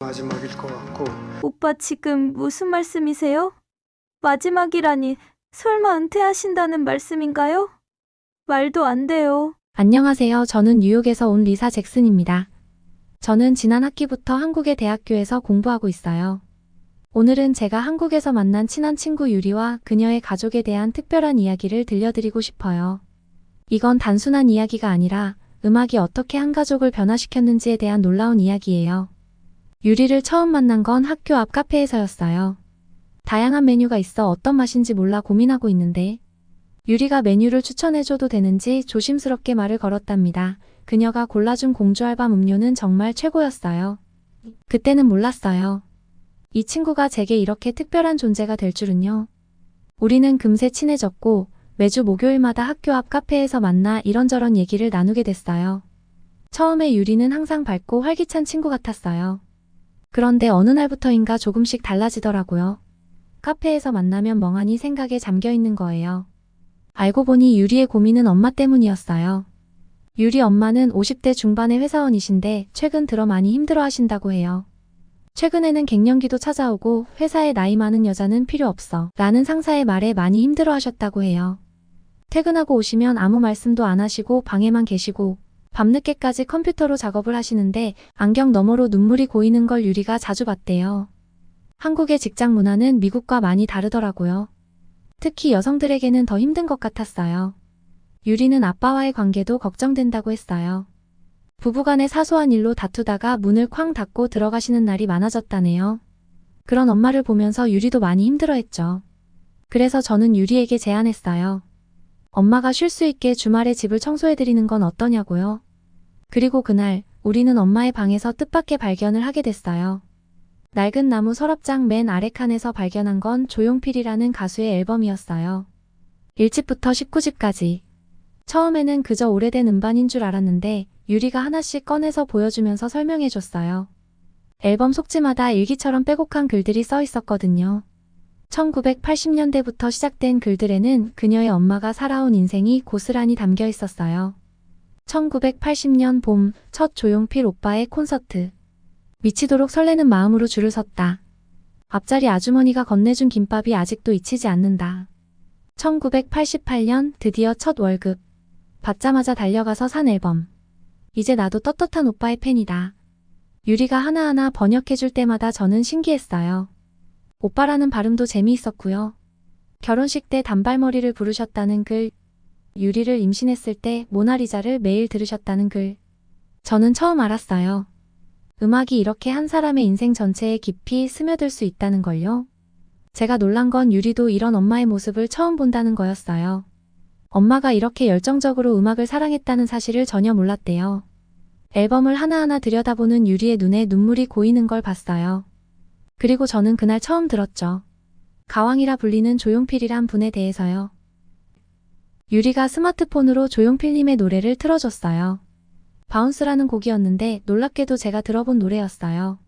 마지막일 것 같고. 오빠 지금 무슨 말씀이세요? 마지막이라니 설마 은퇴하신다는 말씀인가요? 말도 안 돼요. 안녕하세요. 저는 뉴욕에서 온 리사 잭슨입니다. 저는 지난 학기부터 한국의 대학교에서 공부하고 있어요. 오늘은 제가 한국에서 만난 친한 친구 유리와 그녀의 가족에 대한 특별한 이야기를 들려드리고 싶어요. 이건 단순한 이야기가 아니라 음악이 어떻게 한 가족을 변화시켰는지에 대한 놀라운 이야기예요. 유리를 처음 만난 건 학교 앞 카페에서였어요. 다양한 메뉴가 있어 어떤 맛인지 몰라 고민하고 있는데 유리가 메뉴를 추천해줘도 되는지 조심스럽게 말을 걸었답니다. 그녀가 골라준 공주알밤 음료는 정말 최고였어요. 그때는 몰랐어요. 이 친구가 제게 이렇게 특별한 존재가 될 줄은요. 우리는 금세 친해졌고 매주 목요일마다 학교 앞 카페에서 만나 이런저런 얘기를 나누게 됐어요. 처음에 유리는 항상 밝고 활기찬 친구 같았어요. 그런데 어느 날부터인가 조금씩 달라지더라고요. 카페에서 만나면 멍하니 생각에 잠겨 있는 거예요. 알고 보니 유리의 고민은 엄마 때문이었어요. 유리 엄마는 50대 중반의 회사원이신데 최근 들어 많이 힘들어 하신다고 해요. 최근에는 갱년기도 찾아오고 회사에 나이 많은 여자는 필요 없어 라는 상사의 말에 많이 힘들어 하셨다고 해요. 퇴근하고 오시면 아무 말씀도 안 하시고 방에만 계시고 밤늦게까지 컴퓨터로 작업을 하시는데 안경 너머로 눈물이 고이는 걸 유리가 자주 봤대요. 한국의 직장 문화는 미국과 많이 다르더라고요. 특히 여성들에게는 더 힘든 것 같았어요. 유리는 아빠와의 관계도 걱정된다고 했어요. 부부간의 사소한 일로 다투다가 문을 쾅 닫고 들어가시는 날이 많아졌다네요. 그런 엄마를 보면서 유리도 많이 힘들어했죠. 그래서 저는 유리에게 제안했어요. 엄마가 쉴 수 있게 주말에 집을 청소해드리는 건 어떠냐고요. 그리고 그날 우리는 엄마의 방에서 뜻밖의 발견을 하게 됐어요. 낡은 나무 서랍장 맨 아래 칸에서 발견한 건 조용필이라는 가수의 앨범이었어요. 1집부터 19집까지. 처음에는 그저 오래된 음반인 줄 알았는데 유리가 하나씩 꺼내서 보여주면서 설명해줬어요. 앨범 속지마다 일기처럼 빼곡한 글들이 써 있었거든요. 1980년대부터 시작된 글들에는 그녀의 엄마가 살아온 인생이 고스란히 담겨 있었어요. 1980년 봄, 첫 조용필 오빠의 콘서트. 미치도록 설레는 마음으로 줄을 섰다. 앞자리 아주머니가 건네준 김밥이 아직도 잊히지 않는다. 1988년 드디어 첫 월급. 받자마자 달려가서 산 앨범. 이제 나도 떳떳한 오빠의 팬이다. 유리가 하나하나 번역해줄 때마다 저는 신기했어요. 오빠라는 발음도 재미있었고요. 결혼식 때 단발머리를 부르셨다는 글, 유리를 임신했을 때 모나리자를 매일 들으셨다는 글. 저는 처음 알았어요. 음악이 이렇게 한 사람의 인생 전체에 깊이 스며들 수 있다는 걸요. 제가 놀란 건 유리도 이런 엄마의 모습을 처음 본다는 거였어요. 엄마가 이렇게 열정적으로 음악을 사랑했다는 사실을 전혀 몰랐대요. 앨범을 하나하나 들여다보는 유리의 눈에 눈물이 고이는 걸 봤어요. 그리고 저는 그날 처음 들었죠. 가왕이라 불리는 조용필이란 분에 대해서요. 유리가 스마트폰으로 조용필님의 노래를 틀어줬어요. 바운스라는 곡이었는데 놀랍게도 제가 들어본 노래였어요.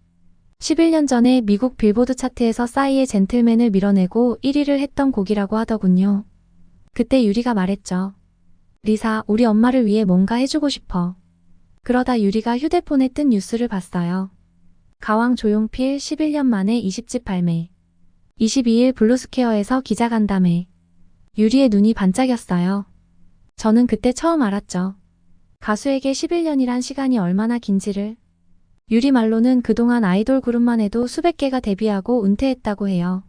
11년 전에 미국 빌보드 차트에서 싸이의 젠틀맨을 밀어내고 1위를 했던 곡이라고 하더군요. 그때 유리가 말했죠. 리사, 우리 엄마를 위해 뭔가 해주고 싶어. 그러다 유리가 휴대폰에 뜬 뉴스를 봤어요. 가왕 조용필 11년 만에 20집 발매. 22일 블루스퀘어에서 기자간담회. 유리의 눈이 반짝였어요. 저는 그때 처음 알았죠. 가수에게 11년이란 시간이 얼마나 긴지를. 유리 말로는 그동안 아이돌 그룹만 해도 수백 개가 데뷔하고 은퇴했다고 해요.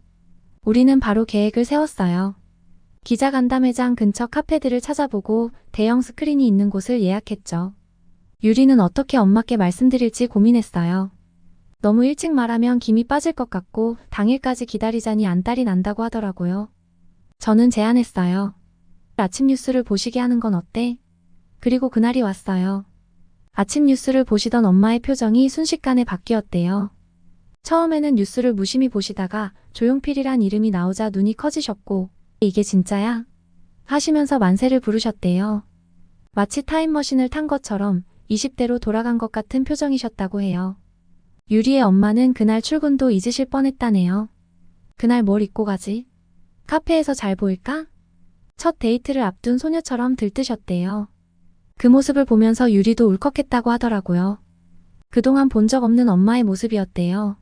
우리는 바로 계획을 세웠어요. 기자간담회장 근처 카페들을 찾아보고 대형 스크린이 있는 곳을 예약했죠. 유리는 어떻게 엄마께 말씀드릴지 고민했어요. 너무 일찍 말하면 김이 빠질 것 같고 당일까지 기다리자니 안달이 난다고 하더라고요. 저는 제안했어요. 아침 뉴스를 보시게 하는 건 어때? 그리고 그날이 왔어요. 아침 뉴스를 보시던 엄마의 표정이 순식간에 바뀌었대요. 처음에는 뉴스를 무심히 보시다가 조용필이란 이름이 나오자 눈이 커지셨고 이게 진짜야? 하시면서 만세를 부르셨대요. 마치 타임머신을 탄 것처럼 20대로 돌아간 것 같은 표정이셨다고 해요. 유리의 엄마는 그날 출근도 잊으실 뻔했다네요. 그날 뭘 입고 가지? 카페에서 잘 보일까? 첫 데이트를 앞둔 소녀처럼 들뜨셨대요. 그 모습을 보면서 유리도 울컥했다고 하더라고요. 그동안 본 적 없는 엄마의 모습이었대요.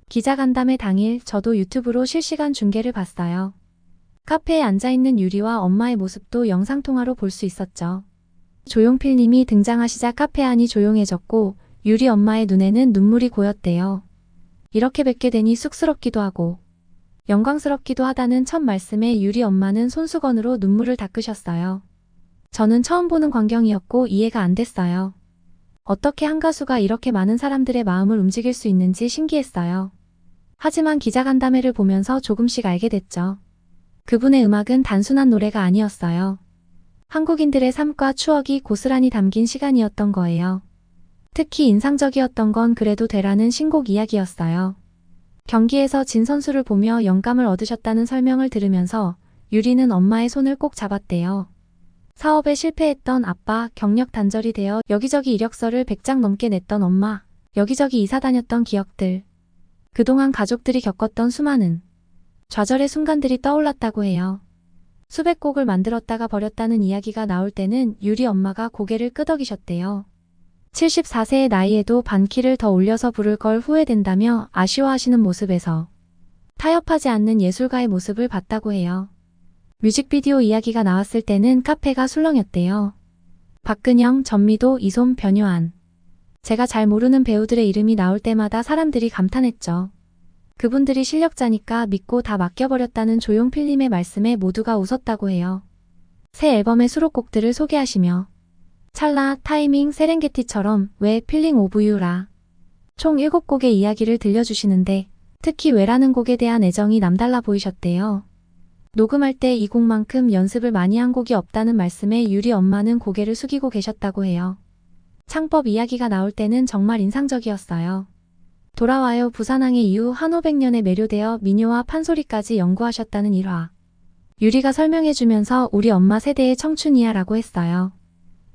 기자간담회 당일 저도 유튜브로 실시간 중계를 봤어요. 카페에 앉아있는 유리와 엄마의 모습도 영상통화로 볼 수 있었죠. 조용필 님이 등장하시자 카페 안이 조용해졌고 유리 엄마의 눈에는 눈물이 고였대요. 이렇게 뵙게 되니 쑥스럽기도 하고 영광스럽기도 하다는 첫 말씀에 유리 엄마는 손수건으로 눈물을 닦으셨어요. 저는 처음 보는 광경이었고 이해가 안 됐어요. 어떻게 한 가수가 이렇게 많은 사람들의 마음을 움직일 수 있는지 신기했어요. 하지만 기자간담회를 보면서 조금씩 알게 됐죠. 그분의 음악은 단순한 노래가 아니었어요. 한국인들의 삶과 추억이 고스란히 담긴 시간이었던 거예요. 특히 인상적이었던 건 그래도 되라는 신곡 이야기였어요. 경기에서 진 선수를 보며 영감을 얻으셨다는 설명을 들으면서 유리는 엄마의 손을 꼭 잡았대요. 사업에 실패했던 아빠, 경력 단절이 되어 여기저기 이력서를 100장 넘게 냈던 엄마, 여기저기 이사 다녔던 기억들. 그동안 가족들이 겪었던 수많은 좌절의 순간들이 떠올랐다고 해요. 수백 곡을 만들었다가 버렸다는 이야기가 나올 때는 유리 엄마가 고개를 끄덕이셨대요. 74세의 나이에도 반키를 더 올려서 부를 걸 후회된다며 아쉬워하시는 모습에서 타협하지 않는 예술가의 모습을 봤다고 해요. 뮤직비디오 이야기가 나왔을 때는 카페가 술렁였대요. 박근영, 전미도, 이솜, 변요한. 제가 잘 모르는 배우들의 이름이 나올 때마다 사람들이 감탄했죠. 그분들이 실력자니까 믿고 다 맡겨버렸다는 조용필님의 말씀에 모두가 웃었다고 해요. 새 앨범의 수록곡들을 소개하시며 찰나, 타이밍, 세렝게티처럼 왜 필링 오브 유라 총 7곡의 이야기를 들려주시는데 특히 왜라는 곡에 대한 애정이 남달라 보이셨대요. 녹음할 때 이 곡만큼 연습을 많이 한 곡이 없다는 말씀에 유리 엄마는 고개를 숙이고 계셨다고 해요. 창법 이야기가 나올 때는 정말 인상적이었어요. 돌아와요 부산항해 이후 한 500년에 매료되어 민요와 판소리까지 연구하셨다는 일화. 유리가 설명해주면서 우리 엄마 세대의 청춘이야 라고 했어요.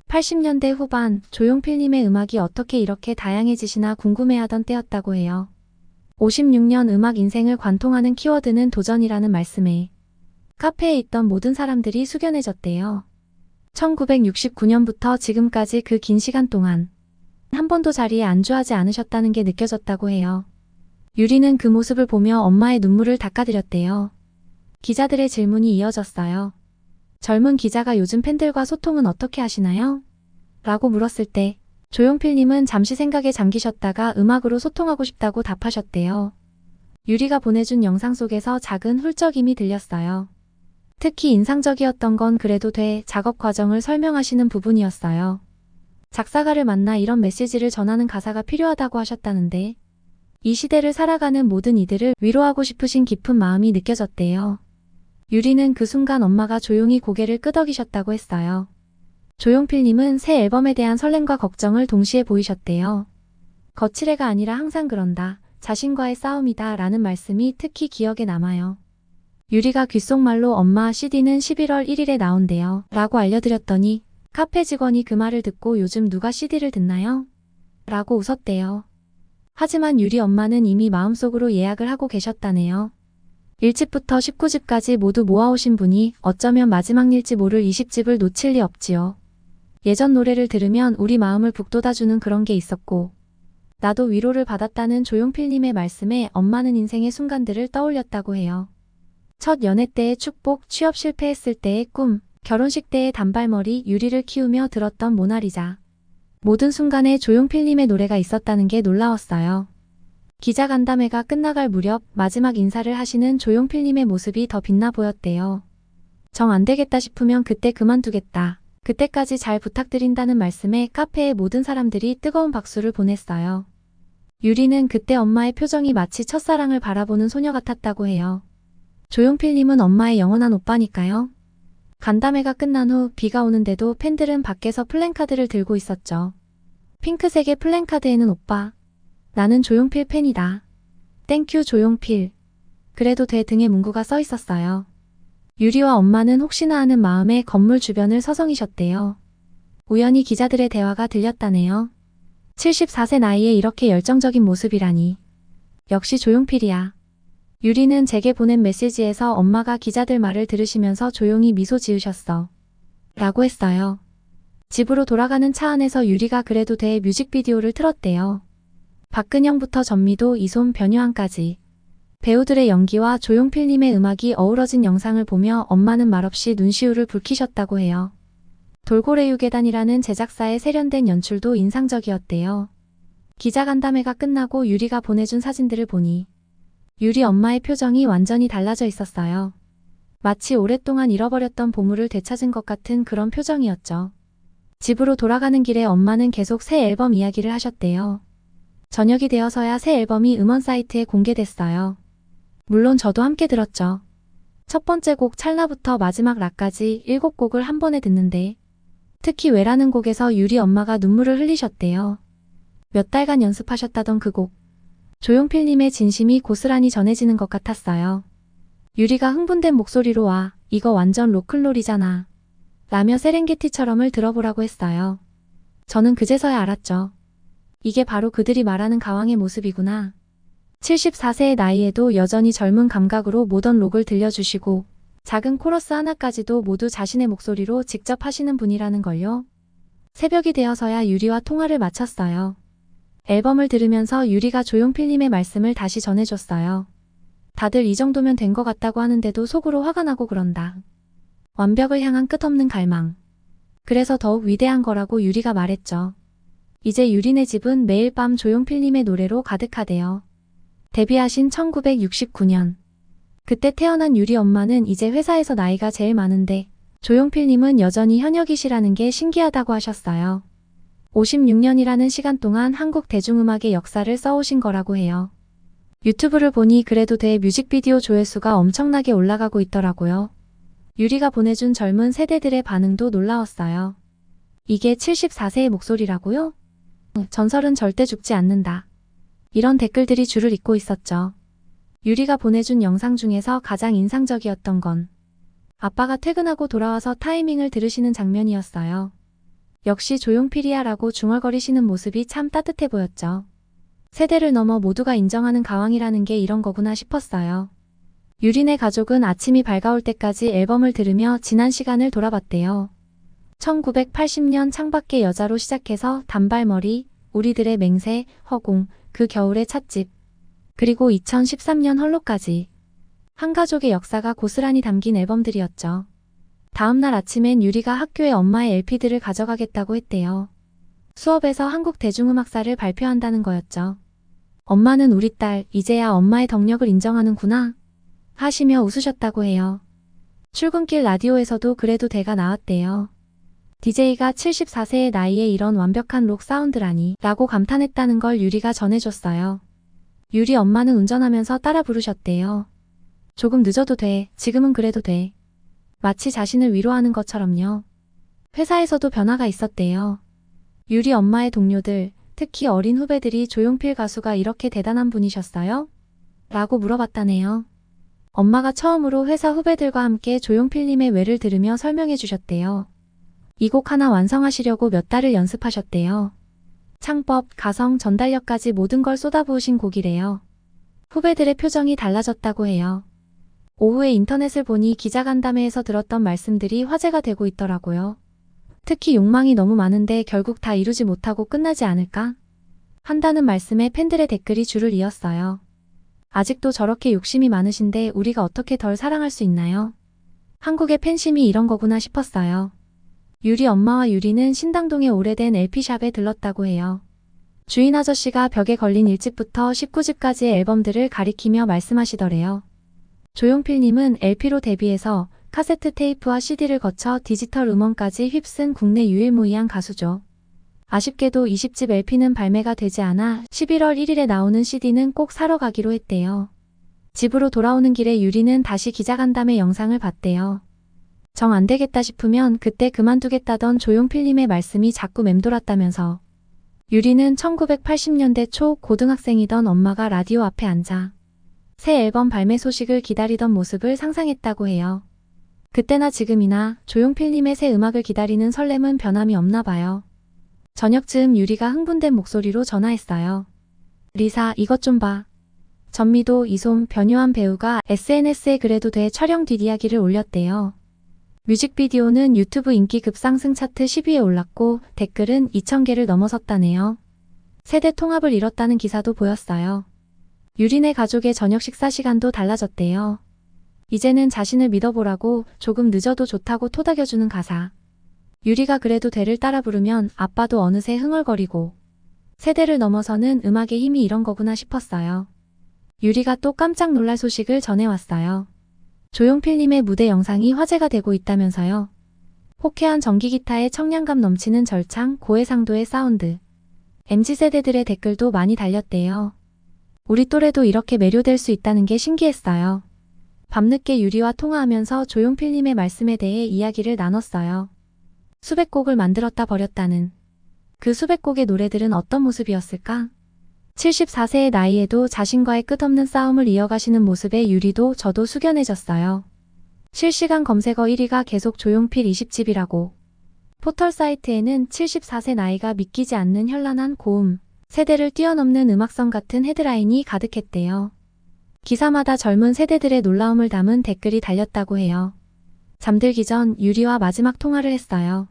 80년대 후반 조용필님의 음악이 어떻게 이렇게 다양해지시나 궁금해하던 때였다고 해요. 56년 음악 인생을 관통하는 키워드는 도전이라는 말씀에 카페에 있던 모든 사람들이 숙연해졌대요. 1969년부터 지금까지 그 긴 시간 동안 한 번도 자리에 안주하지 않으셨다는 게 느껴졌다고 해요. 유리는 그 모습을 보며 엄마의 눈물을 닦아드렸대요. 기자들의 질문이 이어졌어요. 젊은 기자가 요즘 팬들과 소통은 어떻게 하시나요? 라고 물었을 때 조용필님은 잠시 생각에 잠기셨다가 음악으로 소통하고 싶다고 답하셨대요. 유리가 보내준 영상 속에서 작은 훌쩍임이 들렸어요. 특히 인상적이었던 건 그래도 돼 작업 과정을 설명하시는 부분이었어요. 작사가를 만나 이런 메시지를 전하는 가사가 필요하다고 하셨다는데 이 시대를 살아가는 모든 이들을 위로하고 싶으신 깊은 마음이 느껴졌대요. 유리는 그 순간 엄마가 조용히 고개를 끄덕이셨다고 했어요. 조용필님은 새 앨범에 대한 설렘과 걱정을 동시에 보이셨대요. 거칠애가 아니라 항상 그런다. 자신과의 싸움이다 라는 말씀이 특히 기억에 남아요. 유리가 귓속말로 엄마 CD는 11월 1일에 나온대요 라고 알려드렸더니 카페 직원이 그 말을 듣고 요즘 누가 CD를 듣나요? 라고 웃었대요. 하지만 유리 엄마는 이미 마음속으로 예약을 하고 계셨다네요. 1집부터 19집까지 모두 모아오신 분이 어쩌면 마지막일지 모를 20집을 놓칠 리 없지요. 예전 노래를 들으면 우리 마음을 북돋아주는 그런 게 있었고 나도 위로를 받았다는 조용필님의 말씀에 엄마는 인생의 순간들을 떠올렸다고 해요. 첫 연애 때의 축복, 취업 실패했을 때의 꿈, 결혼식 때의 단발머리, 유리를 키우며 들었던 모나리자. 모든 순간에 조용필님의 노래가 있었다는 게 놀라웠어요. 기자간담회가 끝나갈 무렵 마지막 인사를 하시는 조용필님의 모습이 더 빛나 보였대요. 정 안 되겠다 싶으면 그때 그만두겠다. 그때까지 잘 부탁드린다는 말씀에 카페의 모든 사람들이 뜨거운 박수를 보냈어요. 유리는 그때 엄마의 표정이 마치 첫사랑을 바라보는 소녀 같았다고 해요. 조용필님은 엄마의 영원한 오빠니까요. 간담회가 끝난 후 비가 오는데도 팬들은 밖에서 플랜카드를 들고 있었죠. 핑크색의 플랜카드에는 오빠. 나는 조용필 팬이다. 땡큐 조용필. 그래도 돼 등의 문구가 써 있었어요. 유리와 엄마는 혹시나 하는 마음에 건물 주변을 서성이셨대요. 우연히 기자들의 대화가 들렸다네요. 74세 나이에 이렇게 열정적인 모습이라니. 역시 조용필이야. 유리는 제게 보낸 메시지에서 엄마가 기자들 말을 들으시면서 조용히 미소 지으셨어. 라고 했어요. 집으로 돌아가는 차 안에서 유리가 그래도 돼 뮤직비디오를 틀었대요. 박근영부터 전미도, 이솜, 변요한까지 배우들의 연기와 조용필님의 음악이 어우러진 영상을 보며 엄마는 말없이 눈시울을 붉히셨다고 해요. 돌고래유괴단이라는 제작사의 세련된 연출도 인상적이었대요. 기자간담회가 끝나고 유리가 보내준 사진들을 보니 유리 엄마의 표정이 완전히 달라져 있었어요. 마치 오랫동안 잃어버렸던 보물을 되찾은 것 같은 그런 표정이었죠. 집으로 돌아가는 길에 엄마는 계속 새 앨범 이야기를 하셨대요. 저녁이 되어서야 새 앨범이 음원 사이트에 공개됐어요. 물론 저도 함께 들었죠. 첫 번째 곡 찰나부터 마지막 라까지 7곡을 한 번에 듣는데 특히 왜라는 곡에서 유리 엄마가 눈물을 흘리셨대요. 몇 달간 연습하셨다던 그 곡. 조용필님의 진심이 고스란히 전해지는 것 같았어요. 유리가 흥분된 목소리로 와, 이거 완전 로큰롤이잖아. 라며 세렝게티처럼을 들어보라고 했어요. 저는 그제서야 알았죠. 이게 바로 그들이 말하는 가왕의 모습이구나. 74세의 나이에도 여전히 젊은 감각으로 모던 록을 들려주시고 작은 코러스 하나까지도 모두 자신의 목소리로 직접 하시는 분이라는 걸요. 새벽이 되어서야 유리와 통화를 마쳤어요. 앨범을 들으면서 유리가 조용필님의 말씀을 다시 전해줬어요. 다들 이 정도면 된 것 같다고 하는데도 속으로 화가 나고 그런다. 완벽을 향한 끝없는 갈망. 그래서 더욱 위대한 거라고 유리가 말했죠. 이제 유리네 집은 매일 밤 조용필님의 노래로 가득하대요. 데뷔하신 1969년. 그때 태어난 유리 엄마는 이제 회사에서 나이가 제일 많은데 조용필님은 여전히 현역이시라는 게 신기하다고 하셨어요. 56년이라는 시간 동안 한국 대중음악의 역사를 써오신 거라고 해요. 유튜브를 보니 그래도 돼 뮤직비디오 조회수가 엄청나게 올라가고 있더라고요. 유리가 보내준 젊은 세대들의 반응도 놀라웠어요. 이게 74세의 목소리라고요? 전설은 절대 죽지 않는다. 이런 댓글들이 줄을 잇고 있었죠. 유리가 보내준 영상 중에서 가장 인상적이었던 건 아빠가 퇴근하고 돌아와서 타이밍을 들으시는 장면이었어요. 역시 조용필이야 라고 중얼거리시는 모습이 참 따뜻해 보였죠. 세대를 넘어 모두가 인정하는 가왕이라는 게 이런 거구나 싶었어요. 유리네 가족은 아침이 밝아올 때까지 앨범을 들으며 지난 시간을 돌아봤대요. 1980년 창밖의 여자로 시작해서 단발머리, 우리들의 맹세, 허공, 그 겨울의 찻집, 그리고 2013년 헐로까지 한 가족의 역사가 고스란히 담긴 앨범들이었죠. 다음날 아침엔 유리가 학교에 엄마의 LP들을 가져가겠다고 했대요. 수업에서 한국 대중음악사를 발표한다는 거였죠. 엄마는 우리 딸, 이제야 엄마의 덕력을 인정하는구나 하시며 웃으셨다고 해요. 출근길 라디오에서도 그래도 대가 나왔대요. DJ가 74세의 나이에 이런 완벽한 록 사운드라니 라고 감탄했다는 걸 유리가 전해줬어요. 유리 엄마는 운전하면서 따라 부르셨대요. 조금 늦어도 돼, 지금은 그래도 돼. 마치 자신을 위로하는 것처럼요. 회사에서도 변화가 있었대요. 유리 엄마의 동료들, 특히 어린 후배들이 조용필 가수가 이렇게 대단한 분이셨어요? 라고 물어봤다네요. 엄마가 처음으로 회사 후배들과 함께 조용필님의 외를 들으며 설명해 주셨대요. 이 곡 하나 완성하시려고 몇 달을 연습하셨대요. 창법, 가성, 전달력까지 모든 걸 쏟아부으신 곡이래요. 후배들의 표정이 달라졌다고 해요. 오후에 인터넷을 보니 기자간담회에서 들었던 말씀들이 화제가 되고 있더라고요. 특히 욕망이 너무 많은데 결국 다 이루지 못하고 끝나지 않을까? 한다는 말씀에 팬들의 댓글이 줄을 이었어요. 아직도 저렇게 욕심이 많으신데 우리가 어떻게 덜 사랑할 수 있나요? 한국의 팬심이 이런 거구나 싶었어요. 유리 엄마와 유리는 신당동의 오래된 LP샵에 들렀다고 해요. 주인 아저씨가 벽에 걸린 1집부터 19집까지의 앨범들을 가리키며 말씀하시더래요. 조용필님은 LP로 데뷔해서 카세트 테이프와 CD를 거쳐 디지털 음원까지 휩쓴 국내 유일무이한 가수죠. 아쉽게도 20집 LP는 발매가 되지 않아 11월 1일에 나오는 CD는 꼭 사러 가기로 했대요. 집으로 돌아오는 길에 유리는 다시 기자간담회 영상을 봤대요. 정 안 되겠다 싶으면 그때 그만두겠다던 조용필님의 말씀이 자꾸 맴돌았다면서 유리는 1980년대 초 고등학생이던 엄마가 라디오 앞에 앉아 새 앨범 발매 소식을 기다리던 모습을 상상했다고 해요. 그때나 지금이나 조용필님의 새 음악을 기다리는 설렘은 변함이 없나 봐요. 저녁쯤 유리가 흥분된 목소리로 전화했어요. 리사, 이것 좀 봐. 전미도, 이솜, 변요한 배우가 SNS에 그래도 돼 촬영 뒷이야기를 올렸대요. 뮤직비디오는 유튜브 인기 급상승 차트 10위에 올랐고 댓글은 2,000개를 넘어섰다네요. 세대 통합을 이뤘다는 기사도 보였어요. 유리네 가족의 저녁 식사 시간도 달라졌대요. 이제는 자신을 믿어보라고 조금 늦어도 좋다고 토닥여주는 가사. 유리가 그래도 대를 따라 부르면 아빠도 어느새 흥얼거리고 세대를 넘어서는 음악의 힘이 이런 거구나 싶었어요. 유리가 또 깜짝 놀랄 소식을 전해왔어요. 조용필님의 무대 영상이 화제가 되고 있다면서요. 호쾌한 전기기타의 청량감 넘치는 절창, 고해상도의 사운드. MZ세대들의 댓글도 많이 달렸대요. 우리 또래도 이렇게 매료될 수 있다는 게 신기했어요. 밤늦게 유리와 통화하면서 조용필님의 말씀에 대해 이야기를 나눴어요. 수백 곡을 만들었다 버렸다는 그 수백 곡의 노래들은 어떤 모습이었을까? 74세의 나이에도 자신과의 끝없는 싸움을 이어가시는 모습에 유리도 저도 숙연해졌어요. 실시간 검색어 1위가 계속 조용필 20집이라고. 포털 사이트에는 74세 나이가 믿기지 않는 현란한 고음, 세대를 뛰어넘는 음악성 같은 헤드라인이 가득했대요. 기사마다 젊은 세대들의 놀라움을 담은 댓글이 달렸다고 해요. 잠들기 전 유리와 마지막 통화를 했어요.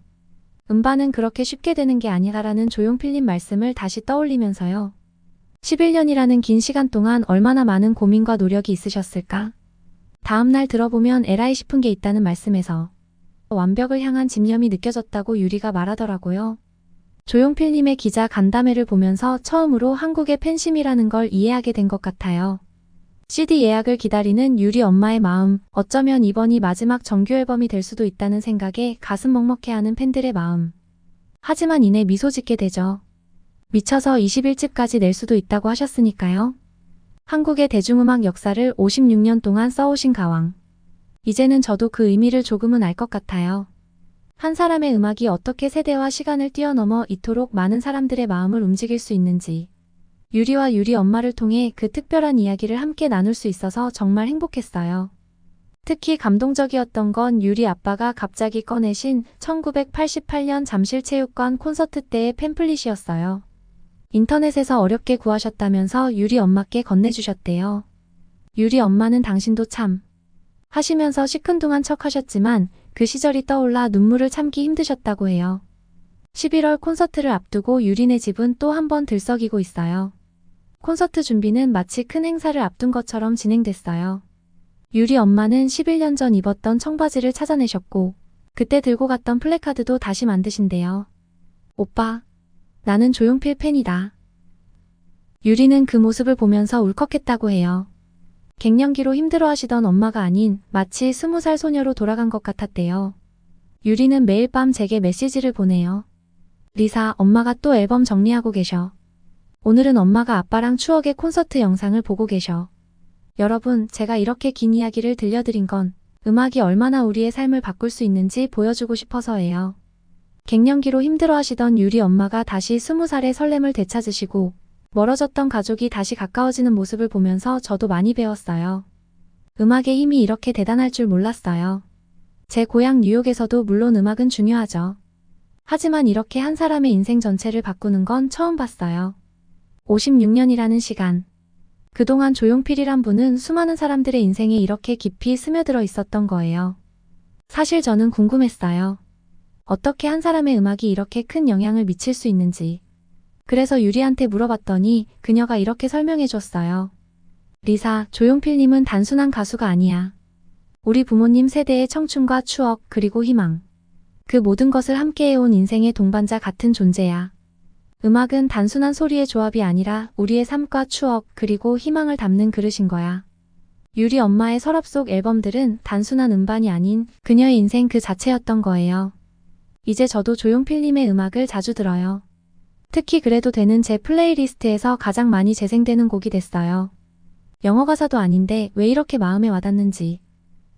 음반은 그렇게 쉽게 되는 게 아니라라는 조용필님 말씀을 다시 떠올리면서요. 11년이라는 긴 시간 동안 얼마나 많은 고민과 노력이 있으셨을까? 다음날 들어보면 에라이 싶은 게 있다는 말씀에서 완벽을 향한 집념이 느껴졌다고 유리가 말하더라고요. 조용필님의 기자 간담회를 보면서 처음으로 한국의 팬심이라는 걸 이해하게 된 것 같아요. CD 예약을 기다리는 유리 엄마의 마음, 어쩌면 이번이 마지막 정규 앨범이 될 수도 있다는 생각에 가슴 먹먹해하는 팬들의 마음. 하지만 이내 미소 짓게 되죠. 미쳐서 21집까지 낼 수도 있다고 하셨으니까요. 한국의 대중음악 역사를 56년 동안 써오신 가왕. 이제는 저도 그 의미를 조금은 알 것 같아요. 한 사람의 음악이 어떻게 세대와 시간을 뛰어넘어 이토록 많은 사람들의 마음을 움직일 수 있는지. 유리와 유리 엄마를 통해 그 특별한 이야기를 함께 나눌 수 있어서 정말 행복했어요. 특히 감동적이었던 건 유리 아빠가 갑자기 꺼내신 1988년 잠실체육관 콘서트 때의 팸플릿이었어요. 인터넷에서 어렵게 구하셨다면서 유리 엄마께 건네주셨대요. 유리 엄마는 당신도 참 하시면서 시큰둥한 척 하셨지만 그 시절이 떠올라 눈물을 참기 힘드셨다고 해요. 11월 콘서트를 앞두고 유리네 집은 또 한 번 들썩이고 있어요. 콘서트 준비는 마치 큰 행사를 앞둔 것처럼 진행됐어요. 유리 엄마는 11년 전 입었던 청바지를 찾아내셨고 그때 들고 갔던 플래카드도 다시 만드신대요. 오빠, 나는 조용필 팬이다. 유리는 그 모습을 보면서 울컥했다고 해요. 갱년기로 힘들어하시던 엄마가 아닌 마치 20살 소녀로 돌아간 것 같았대요. 유리는 매일 밤 제게 메시지를 보내요. 리사, 엄마가 또 앨범 정리하고 계셔. 오늘은 엄마가 아빠랑 추억의 콘서트 영상을 보고 계셔. 여러분, 제가 이렇게 긴 이야기를 들려드린 건 음악이 얼마나 우리의 삶을 바꿀 수 있는지 보여주고 싶어서예요. 갱년기로 힘들어하시던 유리 엄마가 다시 20살의 설렘을 되찾으시고 멀어졌던 가족이 다시 가까워지는 모습을 보면서 저도 많이 배웠어요. 음악의 힘이 이렇게 대단할 줄 몰랐어요. 제 고향 뉴욕에서도 물론 음악은 중요하죠. 하지만 이렇게 한 사람의 인생 전체를 바꾸는 건 처음 봤어요. 56년이라는 시간. 그동안 조용필이란 분은 수많은 사람들의 인생에 이렇게 깊이 스며들어 있었던 거예요. 사실 저는 궁금했어요. 어떻게 한 사람의 음악이 이렇게 큰 영향을 미칠 수 있는지. 그래서 유리한테 물어봤더니 그녀가 이렇게 설명해 줬어요. 리사, 조용필님은 단순한 가수가 아니야. 우리 부모님 세대의 청춘과 추억 그리고 희망. 그 모든 것을 함께해온 인생의 동반자 같은 존재야. 음악은 단순한 소리의 조합이 아니라 우리의 삶과 추억 그리고 희망을 담는 그릇인 거야. 유리 엄마의 서랍 속 앨범들은 단순한 음반이 아닌 그녀의 인생 그 자체였던 거예요. 이제 저도 조용필님의 음악을 자주 들어요. 특히 그래도 되는 제 플레이리스트에서 가장 많이 재생되는 곡이 됐어요. 영어 가사도 아닌데 왜 이렇게 마음에 와닿는지.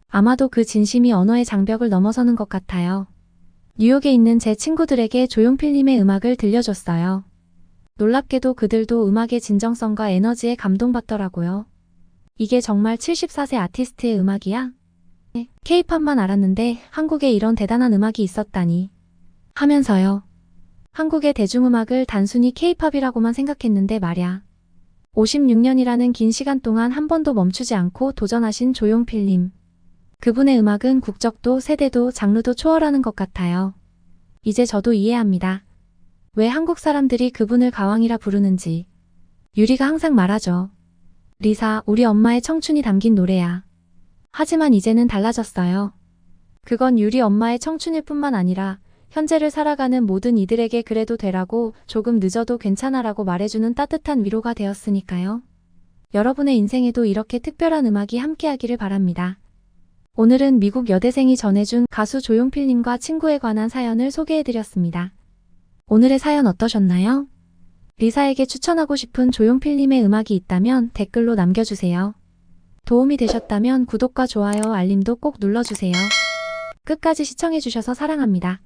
아마도 그 진심이 언어의 장벽을 넘어서는 것 같아요. 뉴욕에 있는 제 친구들에게 조용필님의 음악을 들려줬어요. 놀랍게도 그들도 음악의 진정성과 에너지에 감동받더라고요. 이게 정말 74세 아티스트의 음악이야? K-팝만 알았는데 한국에 이런 대단한 음악이 있었다니. 하면서요. 한국의 대중음악을 단순히 K-팝이라고만 생각했는데 말야. 56년이라는 긴 시간 동안 한 번도 멈추지 않고 도전하신 조용필님. 그분의 음악은 국적도 세대도 장르도 초월하는 것 같아요. 이제 저도 이해합니다. 왜 한국 사람들이 그분을 가왕이라 부르는지. 유리가 항상 말하죠. 리사, 우리 엄마의 청춘이 담긴 노래야. 하지만 이제는 달라졌어요. 그건 유리 엄마의 청춘일 뿐만 아니라 현재를 살아가는 모든 이들에게 그래도 되라고, 조금 늦어도 괜찮아라고 말해주는 따뜻한 위로가 되었으니까요. 여러분의 인생에도 이렇게 특별한 음악이 함께하기를 바랍니다. 오늘은 미국 여대생이 전해준 가수 조용필님과 친구에 관한 사연을 소개해드렸습니다. 오늘의 사연 어떠셨나요? 리사에게 추천하고 싶은 조용필님의 음악이 있다면 댓글로 남겨주세요. 도움이 되셨다면 구독과 좋아요, 알림도 꼭 눌러주세요. 끝까지 시청해주셔서 사랑합니다.